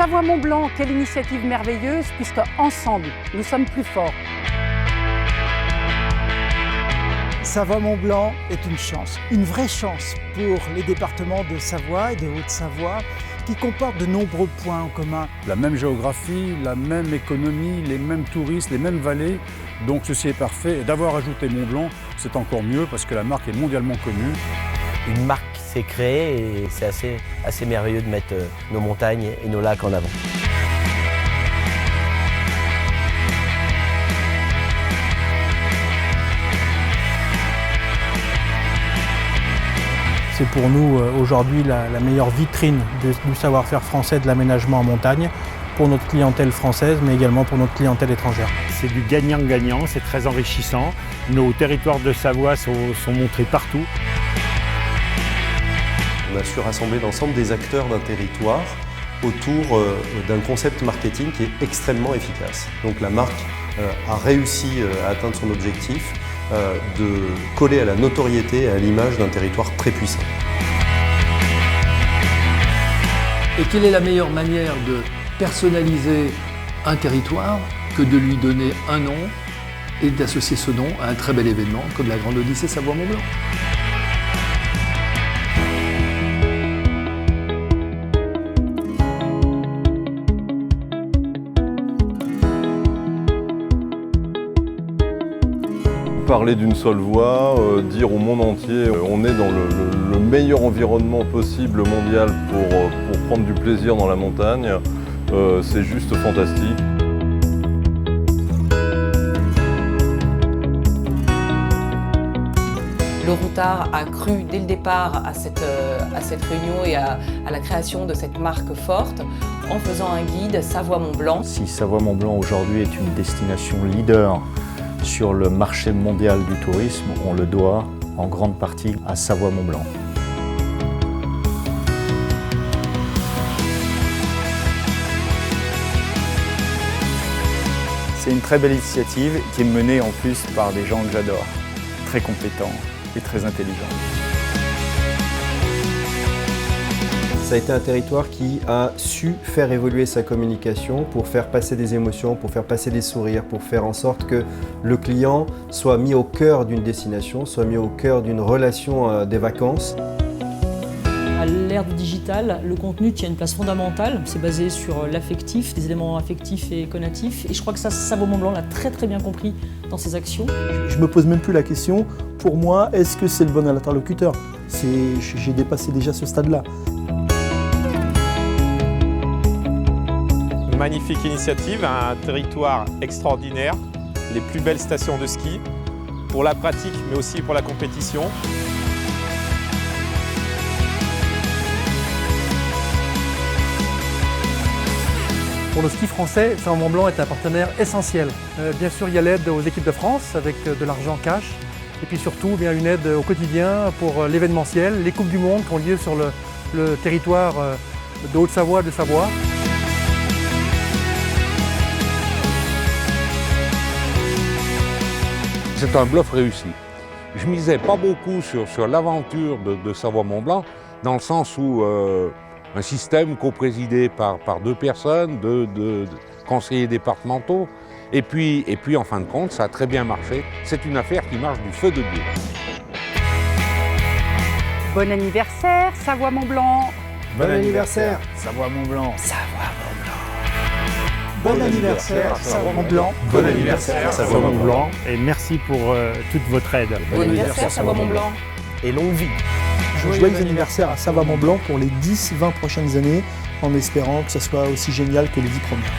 Savoie-Mont-Blanc, quelle initiative merveilleuse, puisque ensemble, nous sommes plus forts. Savoie-Mont-Blanc est une chance, une vraie chance pour les départements de Savoie et de Haute-Savoie qui comportent de nombreux points en commun. La même géographie, la même économie, les mêmes touristes, les mêmes vallées. Donc ceci est parfait. Et d'avoir ajouté Mont-Blanc, c'est encore mieux parce que la marque est mondialement connue. Une marque s'est créée et c'est assez merveilleux de mettre nos montagnes et nos lacs en avant. C'est pour nous aujourd'hui la meilleure vitrine du savoir-faire français de l'aménagement en montagne, pour notre clientèle française, mais également pour notre clientèle étrangère. C'est du gagnant-gagnant, c'est très enrichissant. Nos territoires de Savoie sont montrés partout. On a su rassembler l'ensemble des acteurs d'un territoire autour d'un concept marketing qui est extrêmement efficace. Donc la marque a réussi à atteindre son objectif de coller à la notoriété et à l'image d'un territoire très puissant. Et quelle est la meilleure manière de personnaliser un territoire que de lui donner un nom et d'associer ce nom à un très bel événement comme la Grande Odyssée Savoie-Mont-Blanc. Parler d'une seule voix, dire au monde entier on est dans le meilleur environnement possible mondial pour prendre du plaisir dans la montagne, c'est juste fantastique. Le Routard a cru dès le départ à cette réunion et à la création de cette marque forte en faisant un guide Savoie-Mont-Blanc. Si Savoie-Mont-Blanc aujourd'hui est une destination leader sur le marché mondial du tourisme, on le doit en grande partie à Savoie-Mont-Blanc. C'est une très belle initiative qui est menée en plus par des gens que j'adore, très compétents et très intelligents. Ça a été un territoire qui a su faire évoluer sa communication pour faire passer des émotions, pour faire passer des sourires, pour faire en sorte que le client soit mis au cœur d'une destination, soit mis au cœur d'une relation des vacances. À l'ère du digital, le contenu tient une place fondamentale. C'est basé sur l'affectif, des éléments affectifs et connatifs. Et je crois que ça, Savoie-Mont-Blanc l'a très bien compris dans ses actions. Je me pose même plus la question, pour moi, est-ce que c'est le bon interlocuteur ? J'ai dépassé déjà ce stade-là. Magnifique initiative, un territoire extraordinaire, les plus belles stations de ski, pour la pratique mais aussi pour la compétition. Pour le ski français, Savoie-Mont-Blanc est un partenaire essentiel. Bien sûr, il y a l'aide aux équipes de France avec de l'argent cash. Et puis surtout, bien, une aide au quotidien pour l'événementiel, les Coupes du Monde qui ont lieu sur le territoire de Haute-Savoie et de Savoie. C'est un bluff réussi. Je misais pas beaucoup sur l'aventure de Savoie-Mont-Blanc, dans le sens où un système coprésidé par deux personnes, deux conseillers départementaux, et puis en fin de compte, ça a très bien marché. C'est une affaire qui marche du feu de Dieu. Bon anniversaire, Savoie-Mont-Blanc. Bon anniversaire, Savoie-Mont-Blanc. Savoie-Mont-Blanc. Bon anniversaire, Savoie-Mont-Blanc. Bon anniversaire, Savoie-Mont-Blanc. Et merci pour toute votre aide. Bon anniversaire, Savoie-Mont-Blanc. Et longue vie. Joyeux anniversaire à Savoie-Mont-Blanc pour les 10-20 prochaines années, en espérant que ça soit aussi génial que les 10 premières.